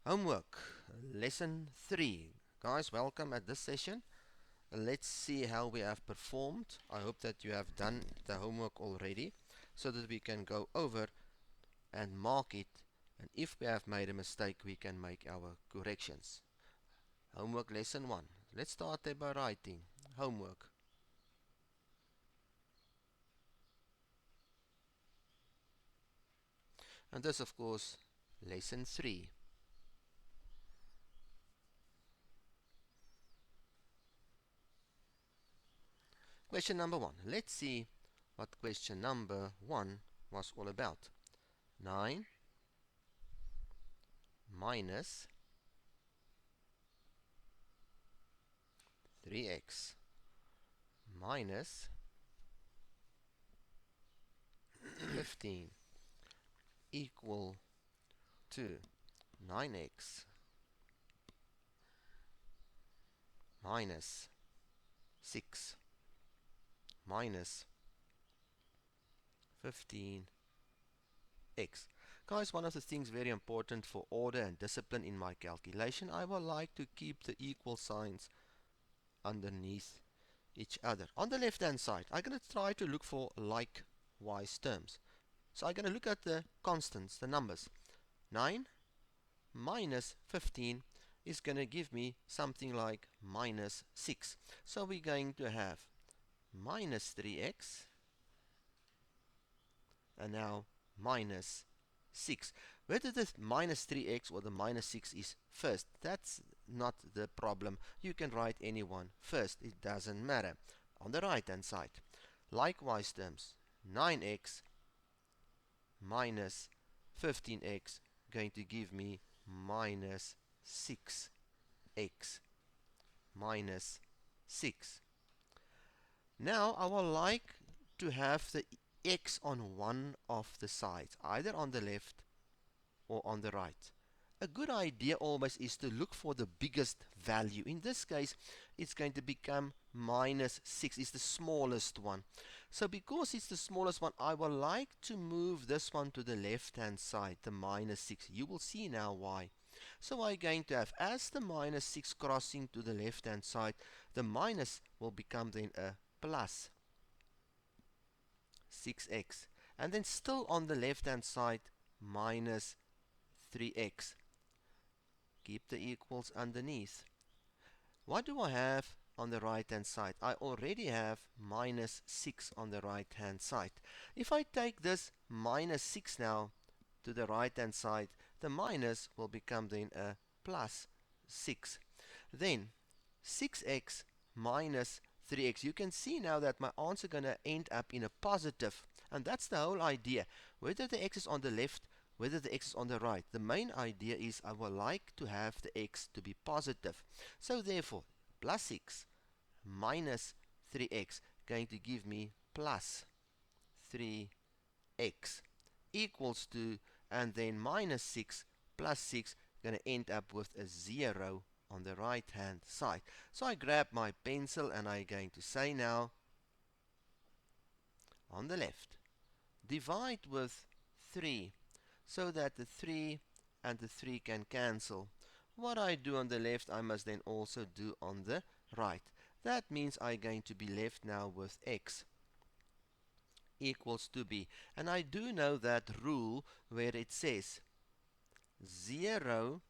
Homework, lesson 3. Guys, welcome at this session. Let's see how we have performed. I hope that you have done the homework already so that we can go over and mark it. And if we have made a mistake, we can make our corrections. Homework lesson 1. Let's start there by writing. Homework. And this, of course, lesson 3. Question number 1. Let's see what question number 1 was all about. 9 minus 3x minus 15 equal to 9x minus 6 minus 15x. Guys, one of the things very important for order and discipline in my calculation, I would like to keep the equal signs underneath each other. On the left hand side, I'm going to try to look for likewise terms. So I'm going to look at the constants, the numbers. 9 minus 15 is going to give me something like minus 6. So we're going to have minus 3x and now minus 6. Whether the minus 3x or the minus 6 is first, that's not the problem. You can write any one first, it doesn't matter. On the right hand side, likewise terms, 9x minus 15x going to give me minus 6x minus 6. Now I would like to have the x on one of the sides, either on the left or on the right. A good idea always is to look for the biggest value. In this case, it's going to become minus 6. It's the smallest one. So because it's the smallest one, I would like to move this one to the left-hand side, the minus 6. You will see now why. So I'm going to have, as the minus 6 crossing to the left-hand side, the minus will become then a plus 6x. And then still on the left-hand side, minus 3x. Keep the equals underneath. What do I have on the right hand side? I already have minus 6 on the right hand side. If I take this minus 6 now to the right hand side, the minus will become then a plus 6. Then 6x minus 3x. You can see now that my answer is going to end up in a positive. And that's the whole idea. Whether the x is on the left, whether the x is on the right. The main idea is I would like to have the x to be positive. So therefore, plus 6 minus 3x going to give me plus 3x equals to, and then minus 6 plus 6 going to end up with a 0 on the right hand side. So I grab my pencil and I'm going to say now, on the left, divide with 3 so that the 3 and the 3 can cancel. What I do on the left, I must then also do on the right. That means I'm going to be left now with x equals to b. And I do know that rule where it says 0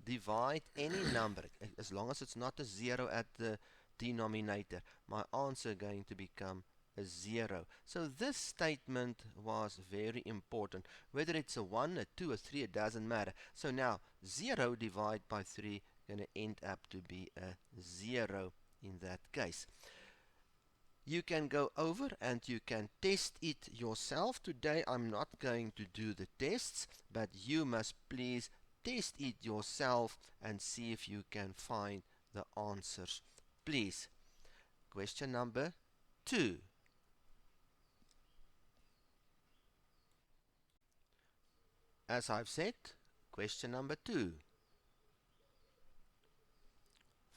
divide any number, as long as it's not a 0 at the denominator, my answer going to become a 0. So this statement was very important. Whether it's a 1, a 2, a 3, it doesn't matter. So now 0 divided by 3 going to end up to be a 0 in that case. You can go over and you can test it yourself. Today I'm not going to do the tests, but you must please test it yourself and see if you can find the answers. Please. Question number 2. As I've said, question number 2.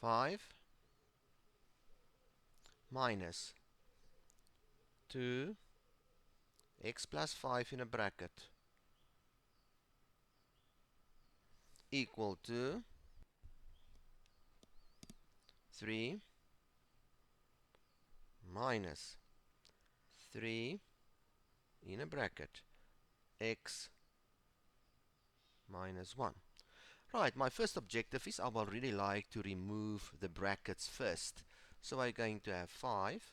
5 minus 2 x plus 5 in a bracket equal to 3 minus 3 in a bracket x minus 1. Right, my first objective is I will really like to remove the brackets first. So I'm going to have 5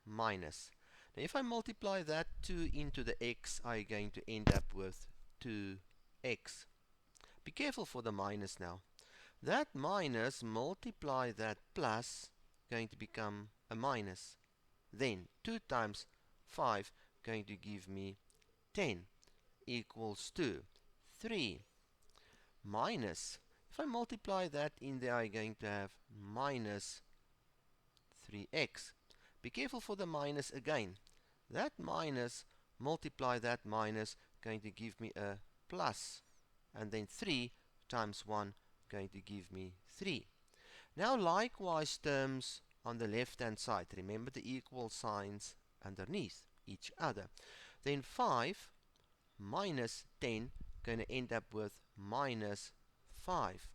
minus. Now if I multiply that 2 into the x, I'm going to end up with 2x. Be careful for the minus now. That minus multiply that plus, going to become a minus. Then 2 times 5 going to give me 10 equals to 3 minus. If I multiply that in there, I'm going to have minus 3x. Be careful for the minus again. That minus multiply that minus going to give me a plus, and then 3 times 1 going to give me 3. Now likewise terms on the left hand side. Remember the equal signs underneath each other. Then 5 minus 10 going to end up with minus 5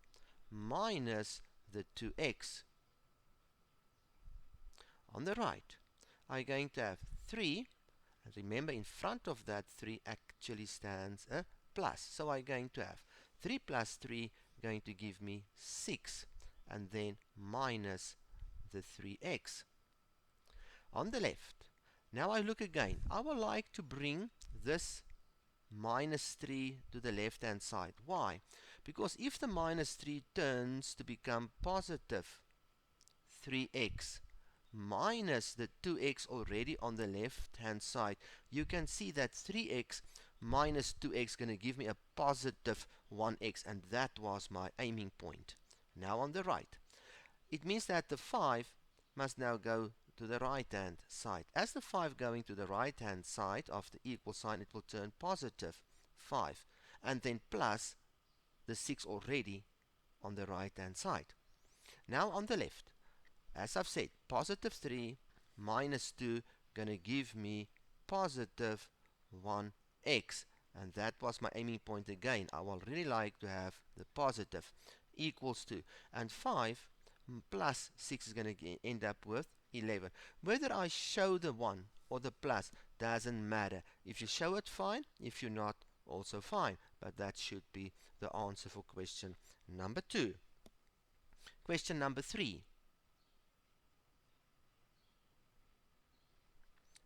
minus the 2x. On the right, I'm going to have 3, and remember in front of that 3 actually stands a plus. So I'm going to have 3 plus 3 going to give me 6, and then minus the 3x. On the left, now I look again. I would like to bring this minus 3 to the left hand side. Why? Because if the minus 3 turns to become positive 3x minus the 2x already on the left hand side, you can see that 3x minus 2x going to give me a positive 1x, and that was my aiming point. Now on the right, it means that the 5 must now go to the right hand side. As the 5 going to the right hand side of the equal sign, it will turn positive 5, and then plus the 6 already on the right hand side. Now on the left, as I've said, positive 3 minus 2 gonna give me positive 1x, and that was my aiming point again. I will really like to have the positive equals to, and 5 plus 6 is going to end up with 11. Whether I show the 1 or the plus doesn't matter. If you show it, fine. If you're not, also fine. But that should be the answer for question number 2. Question number 3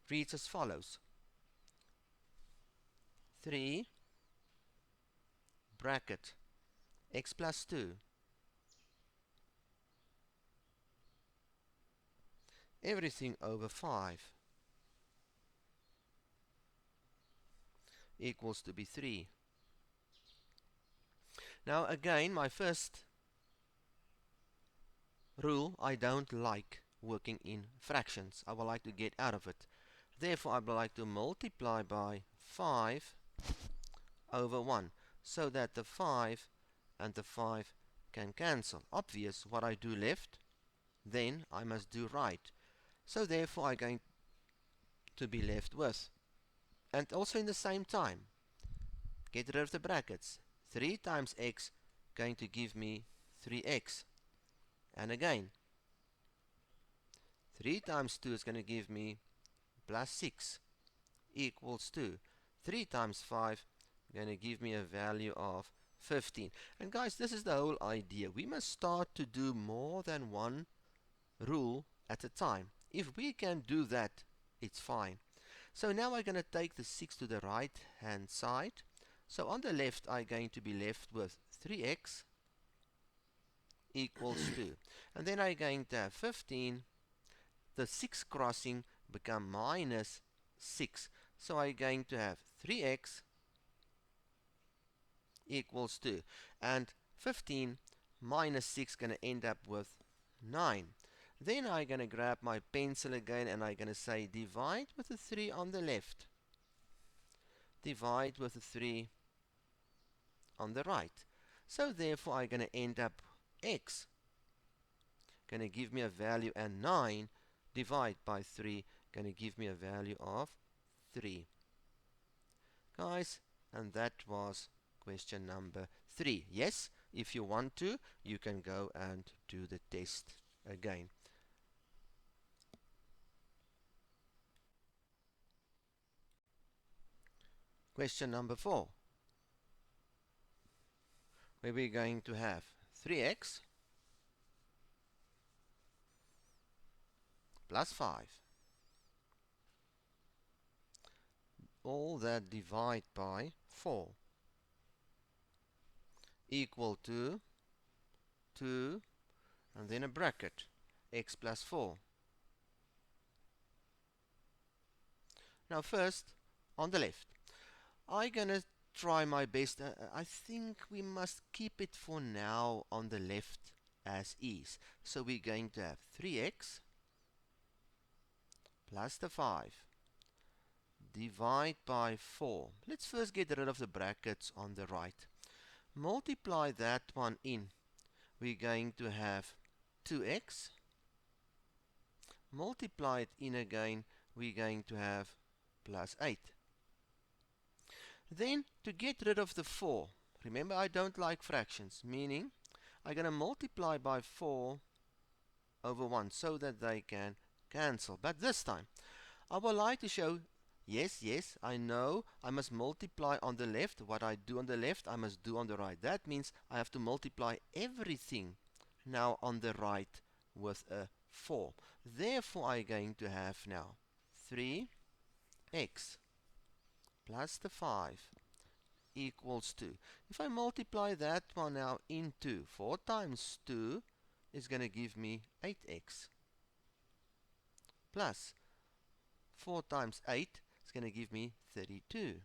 reads as follows. 3 bracket x plus 2 everything over 5 equals to be 3. Now again, my first rule, I don't like working in fractions. I would like to get out of it. Therefore, I would like to multiply by 5 over 1, so that the 5 and the 5 can cancel. Obvious, what I do left, then I must do right. So therefore, I'm going to be left with, and also in the same time, get rid of the brackets. 3 times x going to give me 3x. And again, 3 times 2 is going to give me plus 6 equals to 3 times 5 going to give me a value of 15. And guys, this is the whole idea. We must start to do more than one rule at a time. If we can do that, it's fine. So now I'm going to take the 6 to the right hand side. So on the left, I'm going to be left with 3x equals 2. And then I'm going to have 15. The 6 crossing become minus 6. So I'm going to have 3x equals 2. And 15 minus 6 going to end up with 9. Then I'm going to grab my pencil again, and I'm going to say divide with the 3 on the left. Divide with the 3 on the right. So therefore I'm going to end up x going to give me a value, and 9 divide by 3 going to give me a value of 3. Guys, and that was question number 3. Yes, if you want to, you can go and do the test again. Question number 4, where we're going to have 3x plus 5. All that divide by 4 equal to 2 and then a bracket, x plus 4. Now first, on the left, I'm gonna try my best. I think we must keep it for now on the left as is. So we're going to have 3x plus the 5 divide by 4. Let's first get rid of the brackets on the right. Multiply that one in. We're going to have 2x. Multiply it in again. We're going to have plus 8. Then, to get rid of the 4, remember I don't like fractions, meaning I'm going to multiply by 4 over 1 so that they can cancel. But this time, I would like to show, yes, I know I must multiply on the left. What I do on the left, I must do on the right. That means I have to multiply everything now on the right with a 4. Therefore, I'm going to have now 3x plus the 5 equals 2. If I multiply that one now into 4 times 2 is going to give me 8x plus 4 times 8 is going to give me 32.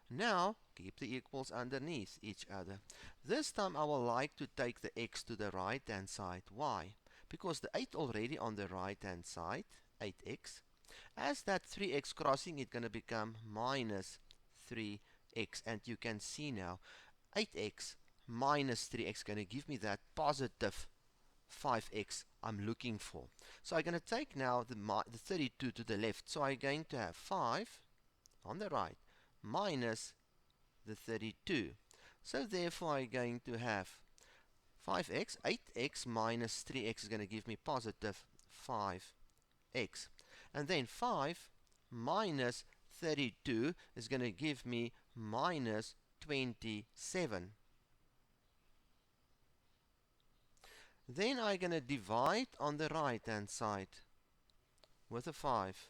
Now keep the equals underneath each other. This time I would like to take the x to the right hand side. Why? Because the 8 already on the right hand side, 8x. As that 3x crossing, it's going to become minus 3x. And you can see now, 8x minus 3x is going to give me that positive 5x I'm looking for. So I'm going to take now the 32 to the left. So I'm going to have 5 on the right minus the 32. So therefore I'm going to have 5x, 8x minus 3x is going to give me positive 5x. And then 5 minus 32 is going to give me minus 27. Then I'm going to divide on the right hand side with a 5.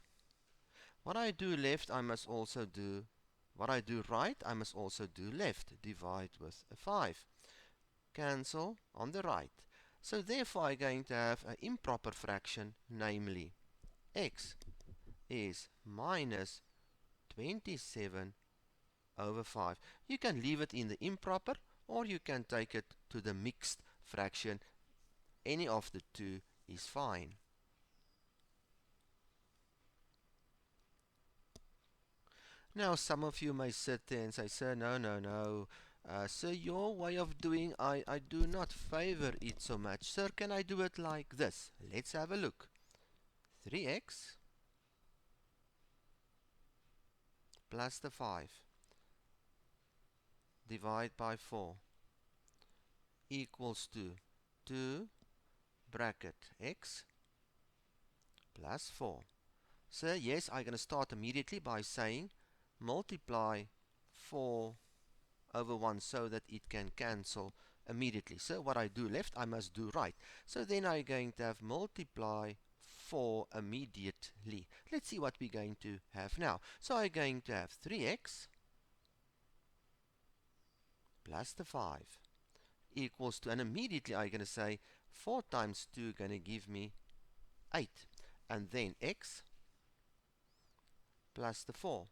What I do left, I must also do, what I do right, I must also do left. Divide with a 5. Cancel on the right. So therefore I'm going to have an improper fraction, namely x is minus 27 over 5. You can leave it in the improper or you can take it to the mixed fraction. Any of the two is fine. Now some of you may sit there and say, sir, no. Sir, your way of doing, I do not favor it so much. Sir, can I do it like this? Let's have a look. 3x plus the 5 divide by 4 equals to 2 bracket x plus 4. So yes, I'm going to start immediately by saying multiply 4 over 1 so that it can cancel immediately. So what I do left, I must do right. So then I'm going to have multiply 4 immediately. Let's see what we're going to have now. So I'm going to have 3x plus the 5 equals to, and immediately I'm going to say 4 times 2 going to give me 8. And then x plus the 4.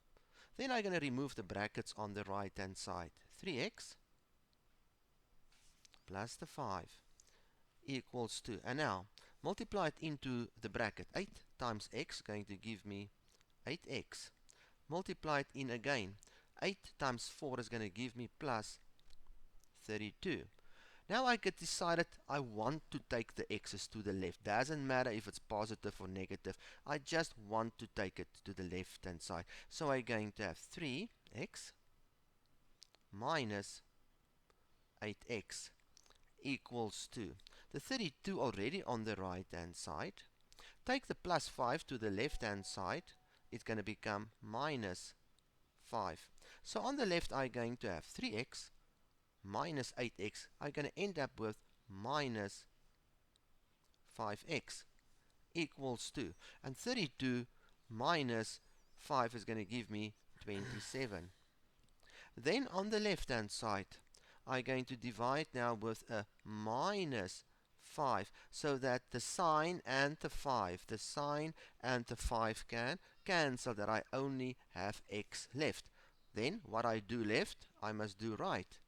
Then I'm going to remove the brackets on the right hand side. 3x plus the 5 equals to, and now multiply it into the bracket. 8 times x going to give me 8x. Multiply it in again. 8 times 4 is going to give me plus 32. Now I get decided I want to take the x's to the left. Doesn't matter if it's positive or negative. I just want to take it to the left hand side. So I'm going to have 3x minus 8x equals to the 32 already on the right hand side. Take the plus 5 to the left hand side. It's going to become minus 5. So on the left I'm going to have 3x minus 8x. I'm going to end up with minus 5x equals 2. And 32 minus 5 is going to give me 27. Then on the left hand side I'm going to divide now with a minus 5, so that the sign and the 5 can cancel, that I only have x left. Then what I do left I must do right.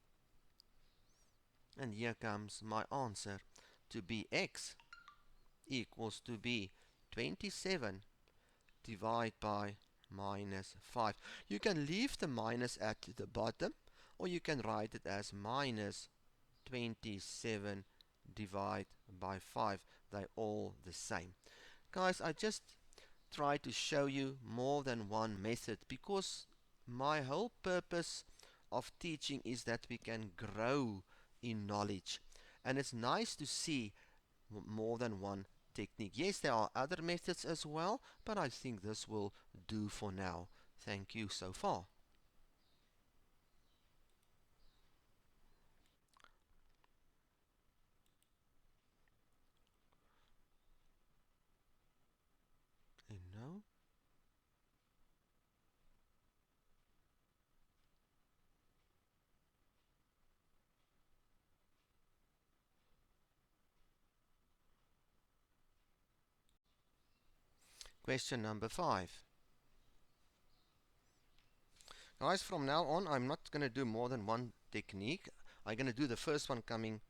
And here comes my answer to be x equals to be 27 divided by minus 5. You can leave the minus at the bottom, or you can write it as minus 27 divided by 5. They're all the same. Guys, I just try to show you more than one method, because my whole purpose of teaching is that we can grow in knowledge. And it's nice to see more than one technique. Yes, there are other methods as well, but I think this will do for now. Thank you so far. And now, question number 5. Guys, from now on, I'm not going to do more than one technique. I'm going to do the first one coming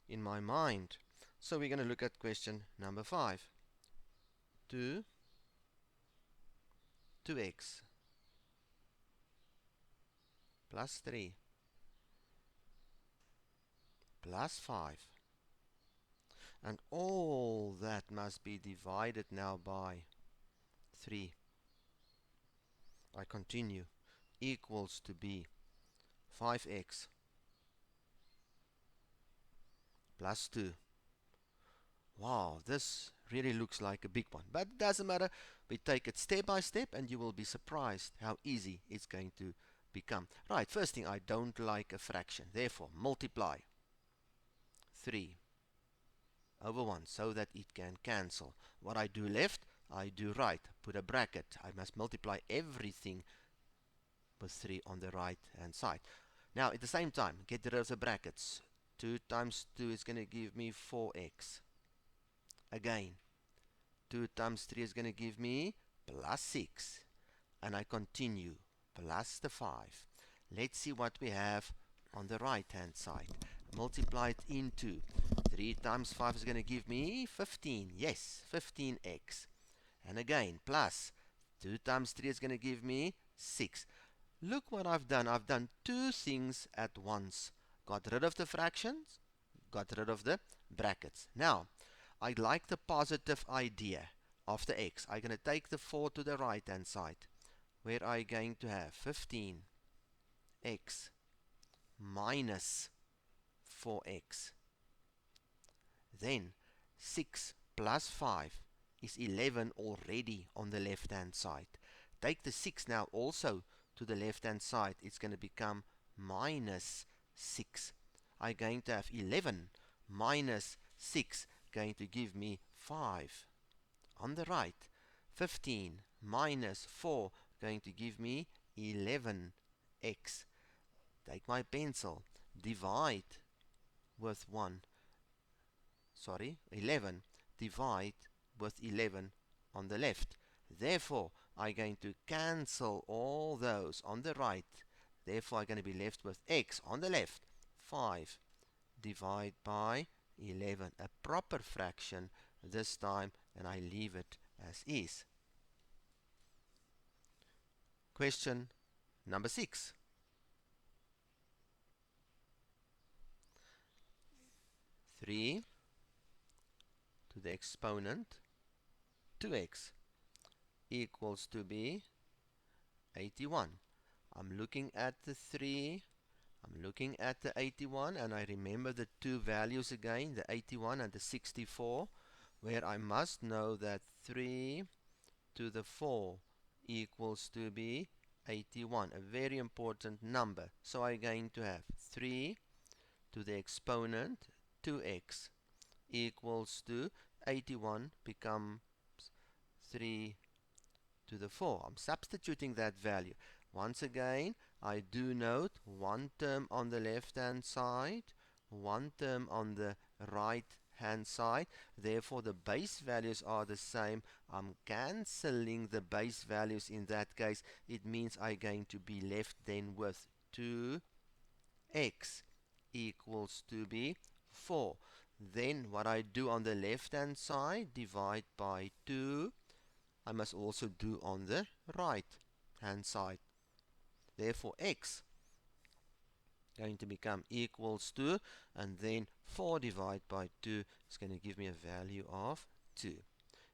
in my mind. So we're going to look at question number 5. 2x plus 3 plus 5. And all that must be divided now by 3. I continue. Equals to be 5x plus 2. Wow, this really looks like a big one. But it doesn't matter. We take it step by step and you will be surprised how easy it's going to become. Right, first thing, I don't like a fraction. Therefore, multiply 3 over 1 so that it can cancel. What I do left, I do right. Put a bracket. I must multiply everything with 3 on the right hand side. Now at the same time, get rid of the brackets. 2 times 2 is going to give me 4x. Again, 2 times 3 is going to give me plus 6. And I continue, plus the 5. Let's see what we have on the right hand side. Multiply it into 3 times 5 is going to give me 15. Yes, 15x. And again, plus 2 times 3 is going to give me 6. Look what I've done. I've done two things at once. Got rid of the fractions, got rid of the brackets. Now, I like the positive idea of the x. I'm going to take the 4 to the right hand side, where I'm going to have 15x minus 4x. Then 6 plus 5 is 11 already on the left hand side. Take the 6 now also to the left hand side. It's going to become minus 6. I'm going to have 11 minus 6 going to give me 5. On the right, 15 minus 4 going to give me 11x. Take my pencil, divide with 11, divide with 11 on the left. Therefore, I'm going to cancel all those on the right. Therefore, I'm going to be left with x on the left. 5 divide by 11. A proper fraction this time, and I leave it as is. Question number 6. 3 to the exponent 2x equals to be 81. I'm looking at the 3, I'm looking at the 81, and I remember the two values again, the 81 and the 64, where I must know that 3 to the 4 equals to be 81, a very important number. So I'm going to have 3 to the exponent 2x equals to 81 becomes 3 to the 4. I'm substituting that value. Once again, I do note one term on the left hand side, one term on the right hand side. Therefore, the base values are the same. I'm cancelling the base values in that case. It means I'm going to be left then with 2x equals to be 4. Then what I do on the left hand side, divide by 2, I must also do on the right hand side. Therefore x going to become equals to, and then 4 divided by 2 is going to give me a value of 2.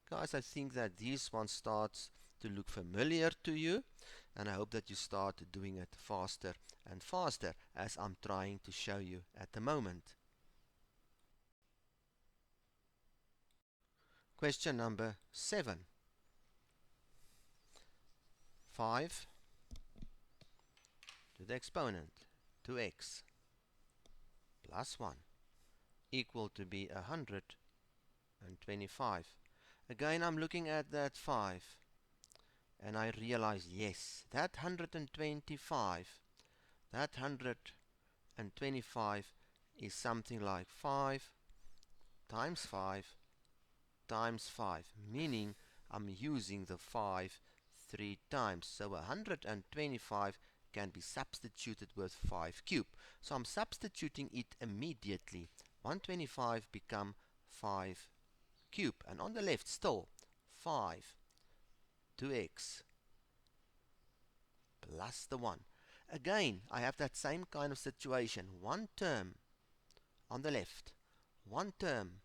Guys, I think that this one starts to look familiar to you, and I hope that you start doing it faster and faster as I'm trying to show you at the moment. Question number 7. 5 to the exponent 2x plus 1 equal to be 125. Again, I'm looking at that 5 and I realize, yes, that 125 is something like 5 times 5 times 5, meaning I'm using the 5 3 times. So 125 can be substituted with 5 cubed. So I'm substituting it immediately. 125 become 5 cubed. And on the left still 5 2x plus the 1. Again, I have that same kind of situation. One term on the left, one term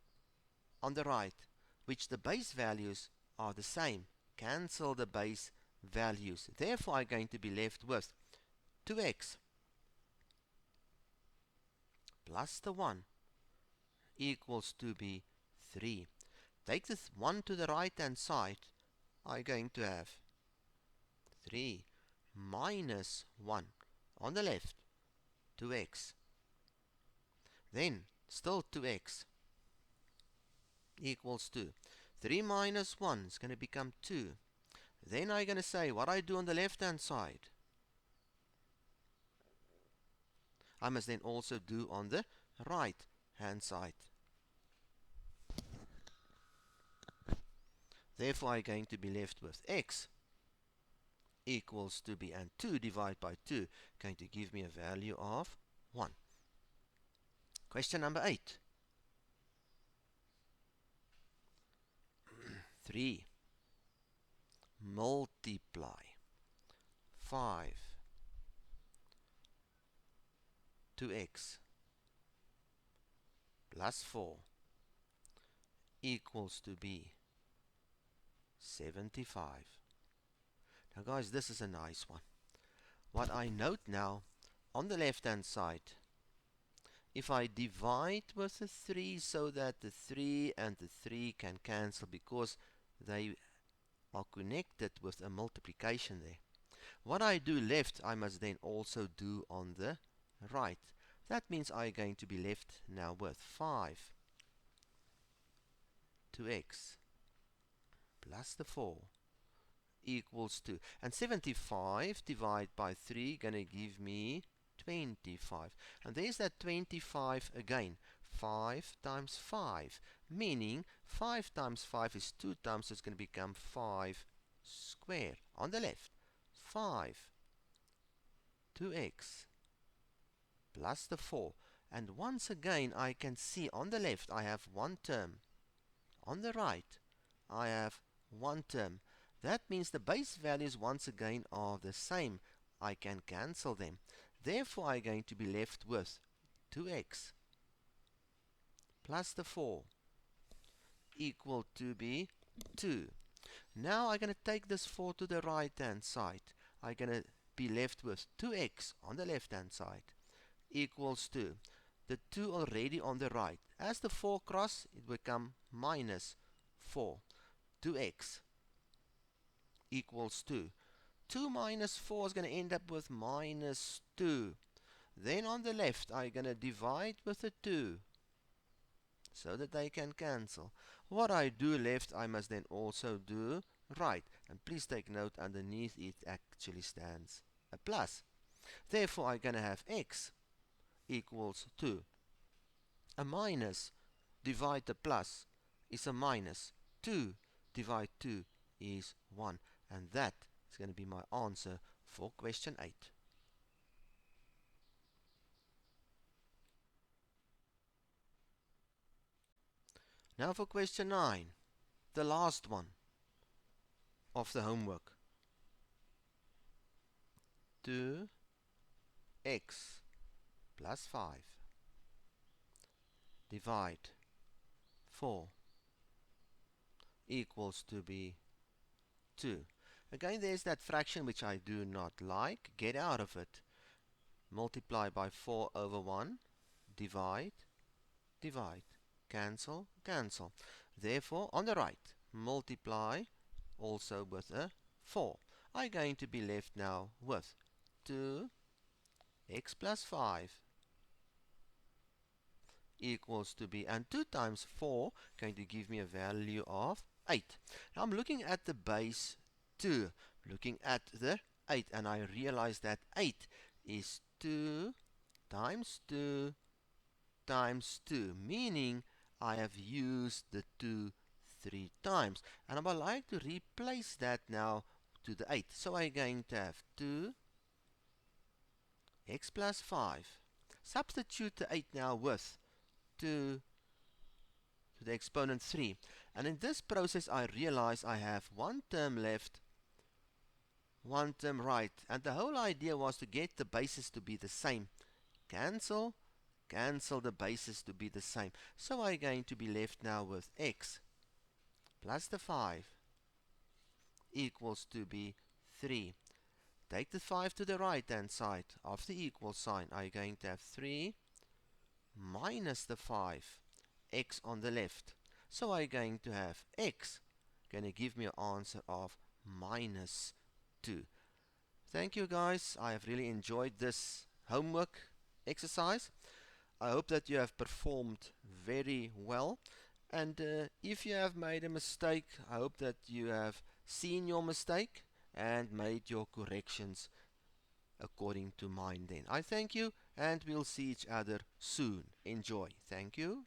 on the right, which the base values are the same. Cancel the base values. Therefore, I'm going to be left with 2x plus the 1 equals to be 3. Take this 1 to the right hand side. I'm going to have 3 minus 1 on the left, 2x. Then, still 2x equals 2. 3 minus 1 is going to become 2. Then I'm going to say what I do on the left hand side, I must then also do on the right hand side. Therefore, I'm going to be left with x equals to be, and 2 divided by 2, going to give me a value of 1. Question number 8. 3 multiply 5 2x plus 4 equals to be 75. Now guys, this is a nice one. What I note now, on the left hand side, if I divide with the 3 so that the 3 and the 3 can cancel because they are connected with a multiplication there. What I do left, I must then also do on the right. That means I'm going to be left now with 5 2x plus the 4 equals 2. And 75 divided by 3 going to give me 25. And there's that 25 again. 5 times 5, meaning 5 times 5 is 2 times, so it's going to become 5 squared. On the left, 5 2x plus the 4. And once again, I can see on the left I have one term. On the right, I have one term. That means the base values once again are the same. I can cancel them. Therefore, I'm going to be left with 2x plus the 4 equal to be 2. Now I'm going to take this 4 to the right hand side. I'm going to be left with 2x on the left hand side equals to the 2 already on the right. As the 4 cross, it will become minus 4. 2x equals 2. 2 minus 4 is going to end up with minus 2. Then on the left, I'm going to divide with a 2 so that they can cancel. What I do left, I must then also do right. And please take note, underneath it actually stands a plus. Therefore, I'm going to have x equals 2. A minus divide the plus is a minus. 2 divide 2 is 1. And that is going to be my answer for question 8. Now for question 9, the last one of the homework. 2x plus 5 divide 4 equals to be 2. Again, there's that fraction which I do not like. Get out of it. Multiply by 4 over 1. Divide, divide. Cancel, cancel. Therefore, on the right, multiply also with a 4. I'm going to be left now with 2x plus 5 equals to be, and 2 times 4 going to give me a value of 8. Now I'm looking at the base 2, looking at the 8, and I realize that 8 is 2 times 2 times 2, meaning I have used the 2 3 times, and I would like to replace that now to the 8. So I'm going to have 2x plus 5. Substitute the 8 now with 2 to the exponent 3. And in this process, I realize I have one term left, one term right. And the whole idea was to get the bases to be the same. Cancel, cancel the bases to be the same. So I'm going to be left now with x plus the 5 equals to be 3. Take the 5 to the right hand side of the equal sign. I'm going to have 3 minus the 5, x on the left. So I'm going to have x, going to give me an answer of minus 2. Thank you guys. I have really enjoyed this homework exercise. I hope that you have performed very well. And if you have made a mistake, I hope that you have seen your mistake and made your corrections according to mine then. I thank you, and we'll see each other soon. Enjoy. Thank you.